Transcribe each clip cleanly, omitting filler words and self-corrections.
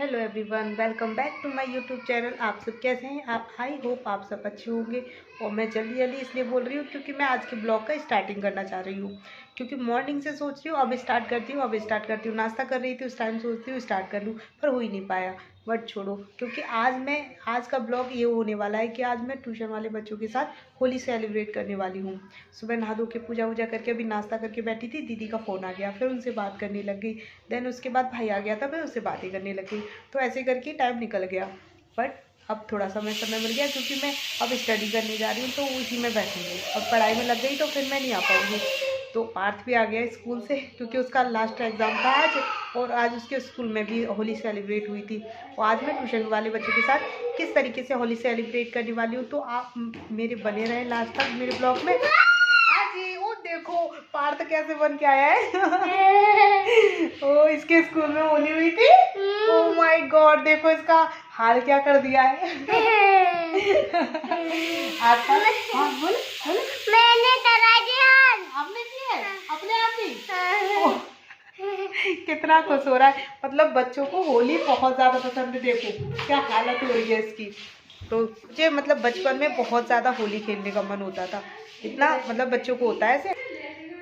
Hello everyone, welcome back to my YouTube channel. आप सब कैसे हैं? आप आई होप आप सब अच्छे होंगे। और मैं जल्दी जल्दी इसलिए बोल रही हूँ क्योंकि मैं आज के ब्लॉग का स्टार्टिंग करना चाह रही हूँ। क्योंकि मॉर्निंग से सोच रही हूँ अब स्टार्ट करती हूँ, नाश्ता कर रही थी उस टाइम सोचती हूँ स्टार्ट कर लूँ, पर हो ही नहीं पाया। बट छोड़ो, क्योंकि आज का ब्लॉग ये होने वाला है कि आज मैं ट्यूशन वाले बच्चों के साथ होली सेलिब्रेट करने वाली हूँ। सुबह नहा धो के पूजा वूजा करके अभी नाश्ता करके बैठी थी, दीदी का फ़ोन आ गया, फिर उनसे बात करने लग गई। देन उसके बाद भाई आ गया था, मैं उससे बातें करने लग गई। तो ऐसे करके टाइम निकल गया। बट अब थोड़ा समय मिल गया क्योंकि मैं अब स्टडी करने जा रही हूँ, तो उसी में बैठूँगी। अब पढ़ाई में लग गई तो फिर मैं नहीं आ पाऊँगी। तो पार्थ भी आ गया स्कूल से क्योंकि उसका लास्ट एग्ज़ाम था आज, और आज उसके स्कूल में भी होली सेलिब्रेट हुई थी। और आज मैं ट्यूशन वाले बच्चों के साथ किस तरीके से होली सेलिब्रेट करने वाली हूँ, तो आप मेरे बने रहें लास्ट तक मेरे ब्लॉग में। हाँ जी, वो देखो पार्थ कैसे बन के आया है। ओ, इसके स्कूल में होली हुई थी। ओ माय गॉड, देखो इसका हाल क्या कर दिया है। अच्छा, हाँ बोल बोल। मैंने करा दिया। आपने किया है अपने आप ही? कितना खुश हो रहा है। मतलब बच्चों को होली बहुत ज़्यादा पसंद है। देखो क्या हालत हो रही है इसकी। तो मुझे मतलब बचपन में बहुत ज़्यादा होली खेलने का मन होता था। इतना मतलब बच्चों को होता है ऐसे,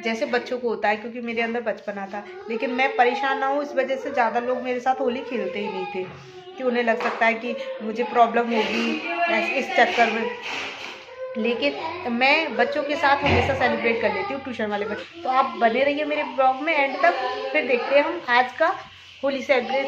जैसे बच्चों को होता है, क्योंकि मेरे अंदर बचपना था। लेकिन मैं परेशान ना हूँ इस वजह से ज़्यादा लोग मेरे साथ होली खेलते ही नहीं थे, कि उन्हें लग सकता है कि मुझे प्रॉब्लम होगी इस चक्कर में। लेकिन मैं बच्चों के साथ हमेशा सेलिब्रेट कर लेती हूँ, ट्यूशन वाले बच्चे। तो आप बने रहिए मेरे ब्लॉग में एंड तक, फिर देखते हैं हम आज का होली सेलिब्रेट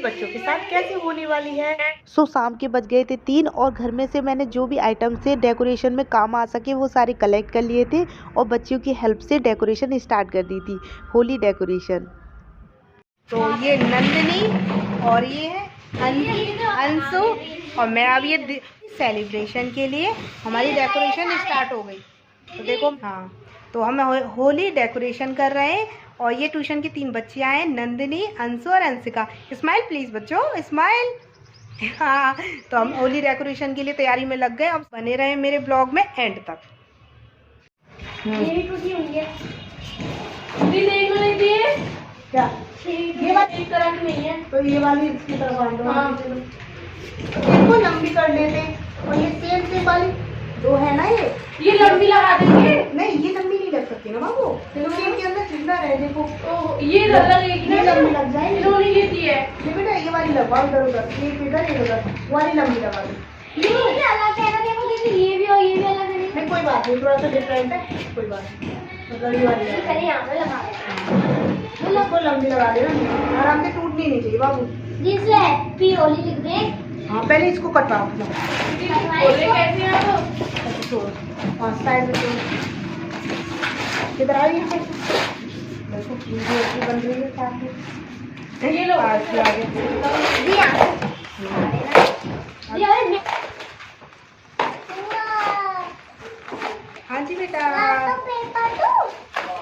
बच्चों के साथ कैसे होने वाली है। शाम के बज गए थे 3, और घर में से मैंने जो भी आइटम से डेकोरेशन में काम आ सके वो सारे कलेक्ट कर लिए थे, और बच्चियों की हेल्प से डेकोरेशन स्टार्ट कर दी थी, होली डेकोरेशन। तो ये नंदिनी और ये है अंशु, और मैं अब ये सेलिब्रेशन के लिए हमारी डेकोरेशन स्टार्ट हो गई। तो देखो, हाँ, तो हम होली डेकोरेशन कर रहे हैं। और ये ट्यूशन की 3 बच्चियां हैं, नंदिनी, अंशु और अंशिका। स्माइल प्लीज बच्चों, स्माइल। हाँ, तो हम होली डेकोरेशन के लिए तैयारी में लग गए। अब बने रहे मेरे ब्लॉग में एंड तक। मेरी टूटी हुई है। क्या ये वाली करंट नहीं है, तो ये वाली इसकी तरफ आ दो। हाँ। इसको लंबी कर लेते हैं, और ये सेम वाली जो है ना, ये लंबी लगा देंगे। नहीं, ये लंबी नहीं लग सकती ना बाबू, क्योंकि इनके अंदर जिंदा रहे। देखो ये लगेगी, ये लंबी लग जाएगी। इन्होंने लेती है। ये बेटा ये वाली लगवाओ इधर उधर, ये इधर ये उधर, वाली लंबी लगा दो। ये भी अलग है ना, देखो दीदी, ये भी और ये भी अलग है। नहीं कोई बात नहीं, थोड़ा सा डिफरेंट है, कोई बात नहीं। मतलब ये वाली लगा चलिए यहाँ पे लगा देते हैं। इसको लंबी लगा देना, आराम से टूटनी नहीं चाहिए बाबू। जिससे हैप्पी होली लिख दे। हाँ, पहले इसको कटवाओ। कैसे हैं आप? छोड़ो, साइड में छोड़ो। किधर आ रही है? देखो वीडियो बन रही है साथ में। ये लो। आगे आगे हाँ जी बेटा,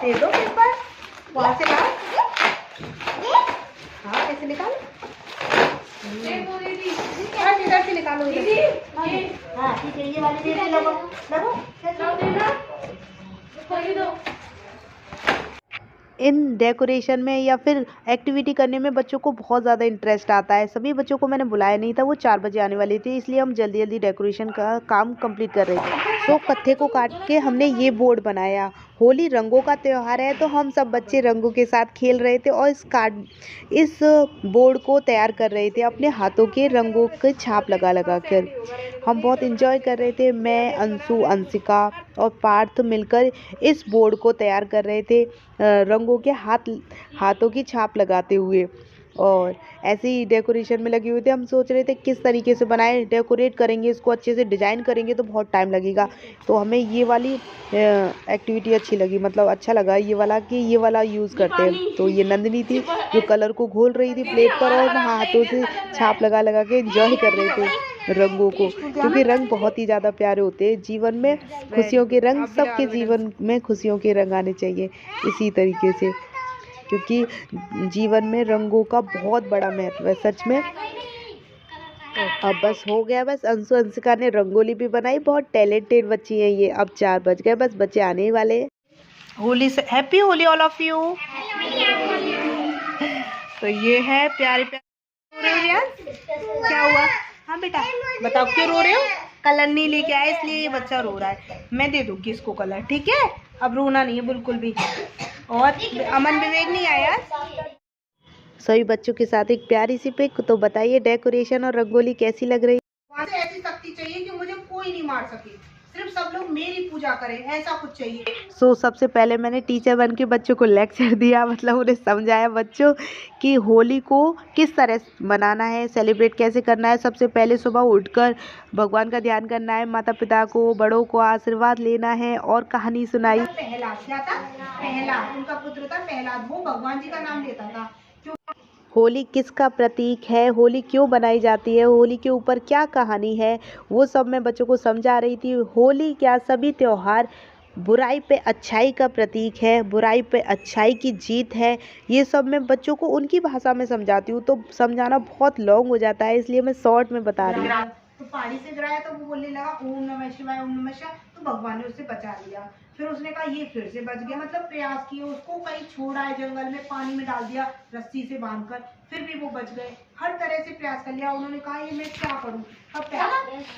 दे दो पेपर, वहाँ से ला। हाँ, कैसे निकाल? हाँ, इधर से निकालो। हाँ ठीक है, ये वाली दे लगो लगो। इन डेकोरेशन में या फिर एक्टिविटी करने में बच्चों को बहुत ज़्यादा इंटरेस्ट आता है। सभी बच्चों को मैंने बुलाया नहीं था, वो 4 बजे आने वाले थे, इसलिए हम जल्दी जल्दी डेकोरेशन का काम कंप्लीट कर रहे थे। तो कत्थे को काट के हमने ये बोर्ड बनाया। होली रंगों का त्यौहार है, तो हम सब बच्चे रंगों के साथ खेल रहे थे, और इस बोर्ड को तैयार कर रहे थे अपने हाथों के रंगों के छाप लगा लगा कर। हम बहुत इंजॉय कर रहे थे। मैं, अंशु, अंशिका और पार्थ मिलकर इस बोर्ड को तैयार कर रहे थे, रंगों के हाथों की छाप लगाते हुए। और ऐसे ही डेकोरेशन में लगे हुए थे। हम सोच रहे थे किस तरीके से बनाएं, डेकोरेट करेंगे इसको, अच्छे से डिज़ाइन करेंगे तो बहुत टाइम लगेगा। तो हमें ये वाली एक्टिविटी अच्छी लगी, मतलब अच्छा लगा ये वाला, कि ये वाला यूज़ करते हैं। तो ये नंदिनी थी जो कलर को घोल रही थी प्लेट पर, और हाथों से छाप लगा लगा के एंजॉय कर रहे थे रंगों को, क्योंकि रंग बहुत ही ज़्यादा प्यारे होते हैं जीवन में। खुशियों के रंग, सबके जीवन में खुशियों के रंग आने चाहिए इसी तरीके से, क्योंकि जीवन में रंगों का बहुत बड़ा महत्व है सच में। अब बस हो गया, बस अंशु अंशिका ने रंगोली भी बनाई, बहुत टैलेंटेड बच्ची है ये। अब 4 बज गए, बस बच्चे आने ही वाले हैं। होली से happy Holi all of you. तो ये है प्यारे प्यारे। रो रहे हो रियाज? क्या हुआ? हाँ बेटा बताओ क्यों रो रहे हो? कलर नहीं लेके आए इसलिए ये बच्चा रो रहा है। मैं दे दूंगी इसको कलर, ठीक है? अब रोना नहीं है बिल्कुल भी। और अमन विवेक नहीं आया सभी बच्चों के साथ एक प्यारी सी पिक। तो बताइए डेकोरेशन और रंगोली कैसी लग रही है? वहाँ से ऐसी शक्ति चाहिए कि मुझे कोई नहीं मार सके, सिर्फ सब लोग मेरी पूजा करें, ऐसा कुछ चाहिए। सबसे पहले मैंने टीचर बन के बच्चों को लेक्चर दिया, मतलब उन्हें समझाया बच्चों कि होली को किस तरह मनाना है, सेलिब्रेट कैसे करना है। सबसे पहले सुबह उठकर भगवान का ध्यान करना है, माता पिता को बड़ों को आशीर्वाद लेना है और कहानी सुनाई। प्रहलाद क्या था? प्रहलाद उनका पुत्र था प्रहलाद, वो भगवान जी का नाम लेता था। होली किसका प्रतीक है, होली क्यों बनाई जाती है, होली के ऊपर क्या कहानी है, वो सब मैं बच्चों को समझा रही थी। होली क्या सभी त्योहार बुराई पे अच्छाई का प्रतीक है, बुराई पे अच्छाई की जीत है। ये सब मैं बच्चों को उनकी भाषा में समझाती हूँ, तो समझाना बहुत लॉन्ग हो जाता है, इसलिए मैं शॉर्ट में बता रही हूँ। तो पहाड़ी से गिराया तो वो बोलने लगा ओम नमः शिवाय ओम नमः शिवाय, तो भगवान ने उससे बचा लिया। फिर उसने कहा ये फिर से बच गया, मतलब प्रयास किए, उसको कहीं छोड़ा है जंगल में, पानी में डाल दिया रस्सी से बांधकर, फिर भी वो बच गए। हर तरह से प्रयास कर लिया। उन्होंने कहा ये मैं क्या करूं? अब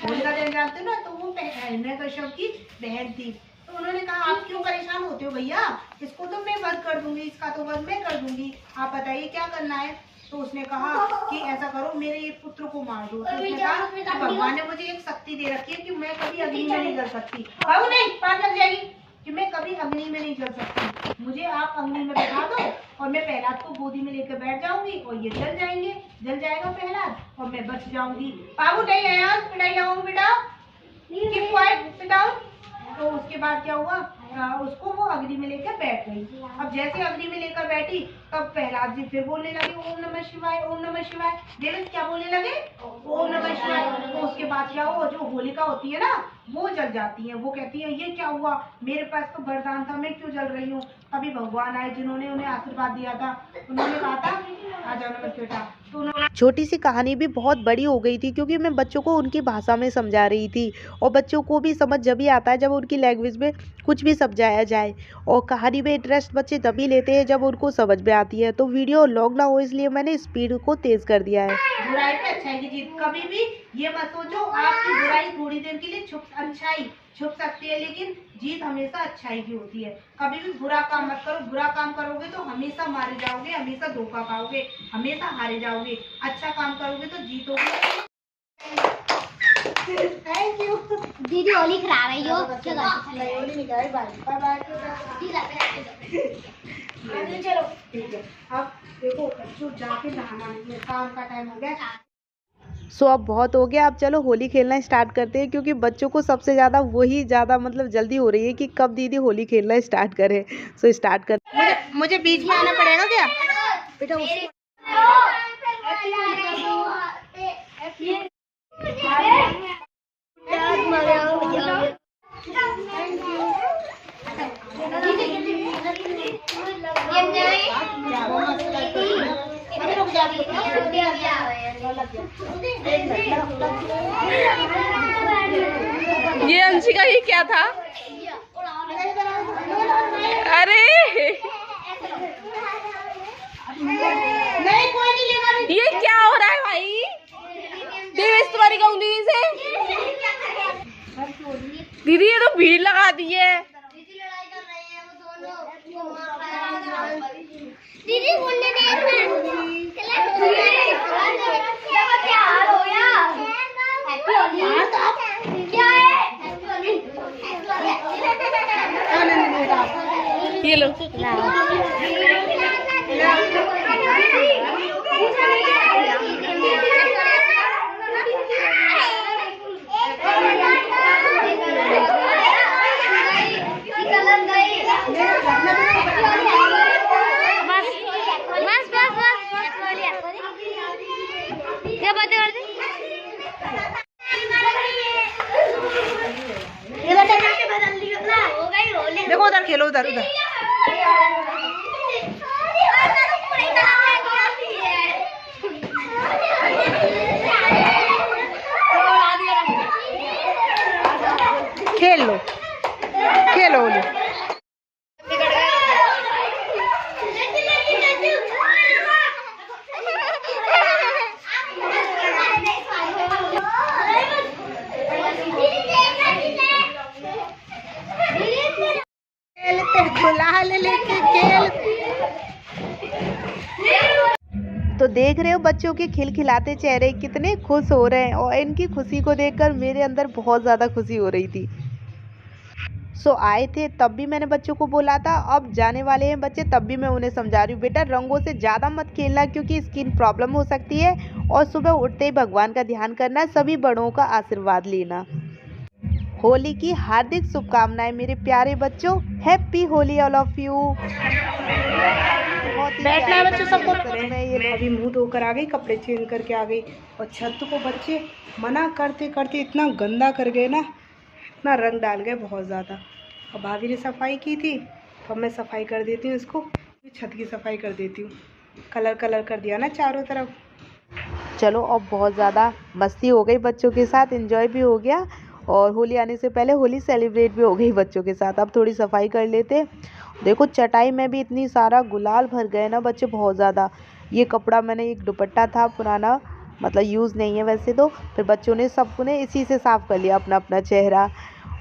होलिका दहन जानते हो ना, तो वो हिरण्यकश्यप की बहन थी। तो उन्होंने कहा आप क्यों परेशान होते हो भैया, इसको तो मैं वध कर दूंगी, इसका तो वध मैं कर दूंगी, आप बताइए क्या करना है? तो उसने कहा कि ऐसा करो मेरे एक पुत्र को मार दो। तो उसने कहा भगवान ने मुझे एक शक्ति दे रखी है कि मैं कभी अग्नि में नहीं जल सकती। बाबू नहीं, पार लग जाएगी, कि मैं कभी अग्नि में नहीं जल सकती, मुझे आप अग्नि में बैठा दो और मैं प्रहलाद को गोदी में लेकर बैठ जाऊंगी और ये जल जाएंगे, जल जाएगा प्रहलाद और मैं बच जाऊंगी। बाबू नहीं आया, पिटाई लगाऊंगी बेटा, कीप क्वाइट, सिट डाउन। तो उसके बाद क्या हुआ, उसको वो अग्नि में लेकर बैठ गई। अब जैसे अग्नि में लेकर बैठी तब प्रहलाद जी फिर बोलने लगे ओम नमः शिवाय ओम नमः शिवाय। देवस क्या बोलने लगे? ओम नमः शिवाय। तो उसके बाद क्या हुआ, जो होलिका होती है ना वो जल जाती है। वो कहती है ये क्या हुआ, मेरे पास तो वरदान था, मैं क्यों जल रही हूँ? अभी भगवान आए जिन्होंने उन्हें आशीर्वाद दिया था, उन्होंने कहा था आ जाओ ना बेटा। तो छोटी सी कहानी भी बहुत बड़ी हो गई थी क्योंकि मैं बच्चों को उनकी भाषा में समझा रही थी, और बच्चों को भी समझ जब ही आता है जब उनकी लैंग्वेज में कुछ भी समझाया जाए, और कहानी में इंटरेस्ट बच्चे तभी लेते हैं जब उनको समझ में आती है। तो वीडियो लॉन्ग ना हो इसलिए मैंने स्पीड को तेज कर दिया है। बुराई पे अच्छाई की जीत, कभी भी ये मत सोचो आपकी बुराई थोड़ी देर के लिए अच्छाई छुप सकती है, लेकिन जीत हमेशा अच्छाई की होती है। कभी भी बुरा काम मत करो, बुरा काम करोगे तो हमेशा मारे जाओगे, हमेशा धोखा पाओगे, हमेशा हारे जाओगे। अच्छा काम करोगे तो जीतोगे। थैंक यू दीदी। होली खराब है यो, होली निकाले, बाय बाय। चलो ठीक है, अब देखो बच्चों जाके नहाना है, शाम का टाइम हो गया। अब बहुत हो गया, अब चलो होली खेलना स्टार्ट करते हैं, क्योंकि बच्चों को सबसे ज़्यादा वही ज़्यादा मतलब जल्दी हो रही है कि कब दीदी होली खेलना स्टार्ट करें। स्टार्ट कर, मुझे बीच में आना पड़ेगा क्या बेटा? ये अंशिका ही क्या था? अरे नहीं कोई नहीं लेगा। ये क्या हो रहा है भाई? देवेश तुम्हारी कहूँ दीदी से, दीदी ये तो भीड़ लगा दी है। दीदी बोलने दे क्या हाल हो गया? हैप्पी होली क्या है? ये लो देखो उधर खेलो, उधर उधर। खेल लो, खेलो होली। तो देख रहे हो बच्चों के खिलखिलाते चेहरे कितने खुश हो रहे हैं और इनकी खुशी को देखकर मेरे अंदर बहुत ज़्यादा खुशी हो रही थी। आए थे तब भी मैंने बच्चों को बोला था, अब जाने वाले हैं बच्चे तब भी मैं उन्हें समझा रही हूँ, बेटा रंगों से ज़्यादा मत खेलना क्योंकि स्किन प्रॉब्लम हो सकती है, और सुबह उठते ही भगवान का ध्यान करना, सभी बड़ों का आशीर्वाद लेना। होली की हार्दिक शुभकामनाएं मेरे प्यारे बच्चों। Happy Holi all of you. बैठना है बच्चों सबको। मैं अभी मुंह धोकर आ गई, कपड़े चेंज करके आ गई, और छत को बच्चे मना करते करते इतना गंदा कर गए ना, इतना रंग डाल गए बहुत ज़्यादा। अब भाभी ने सफाई की थी तो अब मैं सफाई कर देती हूँ, इसको छत की सफाई कर देती हूँ। कलर कर दिया ना चारों तरफ। चलो अब बहुत ज़्यादा मस्ती हो गई बच्चों के साथ, एंजॉय भी हो गया, और होली आने से पहले होली सेलिब्रेट भी हो गई बच्चों के साथ। अब थोड़ी सफाई कर लेते। देखो चटाई में भी इतनी सारा गुलाल भर गए ना बच्चे, बहुत ज़्यादा। ये कपड़ा मैंने, एक दुपट्टा था पुराना, मतलब यूज़ नहीं है वैसे तो, फिर बच्चों ने सबने इसी से साफ़ कर लिया अपना अपना चेहरा।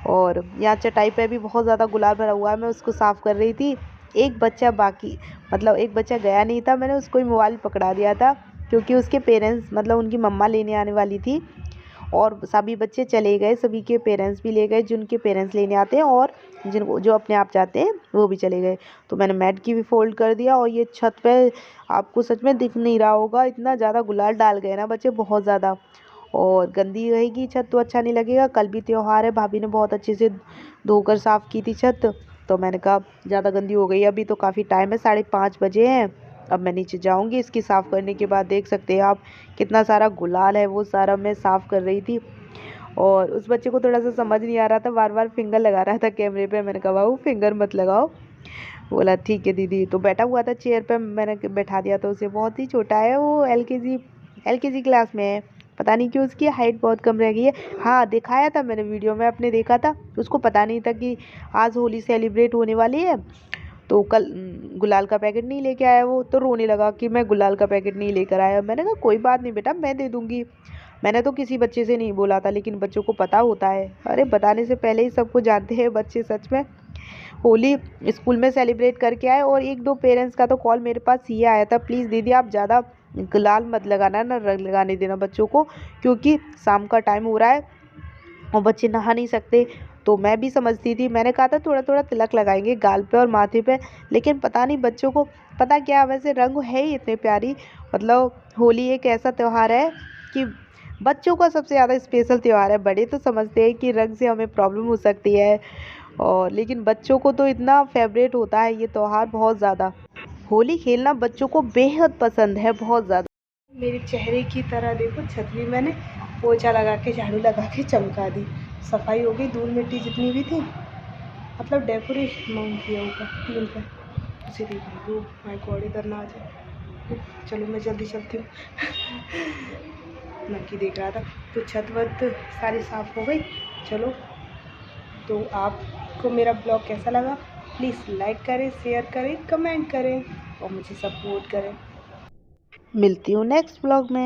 और यहाँ चटाई पे भी बहुत ज़्यादा गुलाल भरा हुआ है, मैं उसको साफ़ कर रही थी। एक बच्चा बाकी, मतलब एक बच्चा गया नहीं था, मैंने उसको ही मोबाइल पकड़ा दिया था क्योंकि उसके पेरेंट्स, मतलब उनकी मम्मा लेने आने वाली थी, और सभी बच्चे चले गए, सभी के पेरेंट्स भी ले गए, जिनके पेरेंट्स लेने आते हैं, और जिनको जो अपने आप जाते हैं वो भी चले गए। तो मैंने मैट की भी फोल्ड कर दिया, और ये छत पे आपको सच में दिख नहीं रहा होगा, इतना ज़्यादा गुलाल डाल गए ना बच्चे, बहुत ज़्यादा। और गंदी रहेगी छत तो अच्छा नहीं लगेगा। कल भी त्योहार है, भाभी ने बहुत अच्छे से धोकर साफ़ की थी छत, तो मैंने कहा ज़्यादा गंदी हो गई, अभी तो काफ़ी टाइम है, 5:30 बजे हैं। अब मैं नीचे जाऊंगी, इसकी साफ़ करने के बाद देख सकते हैं आप कितना सारा गुलाल है, वो सारा मैं साफ़ कर रही थी। और उस बच्चे को थोड़ा सा समझ नहीं आ रहा था, बार बार फिंगर लगा रहा था कैमरे पे। मैंने कहा बाबू फिंगर मत लगाओ। बोला ठीक है दीदी। तो बैठा हुआ था चेयर पे, मैंने बैठा दिया था उसे। बहुत ही छोटा है वो, एलकेजी क्लास में है, पता नहीं क्यों उसकी हाइट बहुत कम रह गई है। हाँ दिखाया था मैंने वीडियो में, आपने देखा था। उसको पता नहीं था कि आज होली सेलिब्रेट होने वाली है, तो कल गुलाल का पैकेट नहीं लेके आया वो, तो रोने लगा कि मैं गुलाल का पैकेट नहीं लेकर आया। मैंने कहा कोई बात नहीं बेटा, मैं दे दूँगी। मैंने तो किसी बच्चे से नहीं बोला था, लेकिन बच्चों को पता होता है, अरे बताने से पहले ही सबको जानते हैं बच्चे सच में। होली स्कूल में सेलिब्रेट करके आए, और 1-2 पेरेंट्स का तो कॉल मेरे पास ये आया था, प्लीज़ दीदी आप ज़्यादा गुलाल मत लगाना, ना रंग लगाने देना बच्चों को, क्योंकि शाम का टाइम हो रहा है और बच्चे नहा नहीं सकते। तो मैं भी समझती थी, मैंने कहा था थोड़ा थोड़ा तिलक लगाएंगे गाल पे और माथे पे, लेकिन पता नहीं बच्चों को पता क्या, वैसे रंग है ही इतने प्यारी। मतलब होली एक ऐसा त्यौहार है कि बच्चों का सबसे ज़्यादा स्पेशल त्यौहार है। बड़े तो समझते हैं कि रंग से हमें प्रॉब्लम हो सकती है, और लेकिन बच्चों को तो इतना फेवरेट होता है ये त्यौहार, बहुत ज़्यादा। होली खेलना बच्चों को बेहद पसंद है, बहुत ज़्यादा। मेरे चेहरे की तरह देखो, छत भी मैंने पोछा लगा के, झाड़ू लगा के चमका दी। सफाई हो गई, धूल मिट्टी जितनी भी थी, मतलब डेकोरेशन माउंट किया ऊपर टीन पे, उसे देख लो। माय गॉड, इधर ना आ जाए। चलो मैं जल्दी चलती हूँ। नक्की देख रहा था। तो छत वत सारी साफ़ हो गई। चलो, तो आपको मेरा ब्लॉग कैसा लगा प्लीज़ लाइक करें, शेयर करें, कमेंट करें और मुझे सपोर्ट करें। मिलती हूँ नेक्स्ट ब्लॉग में।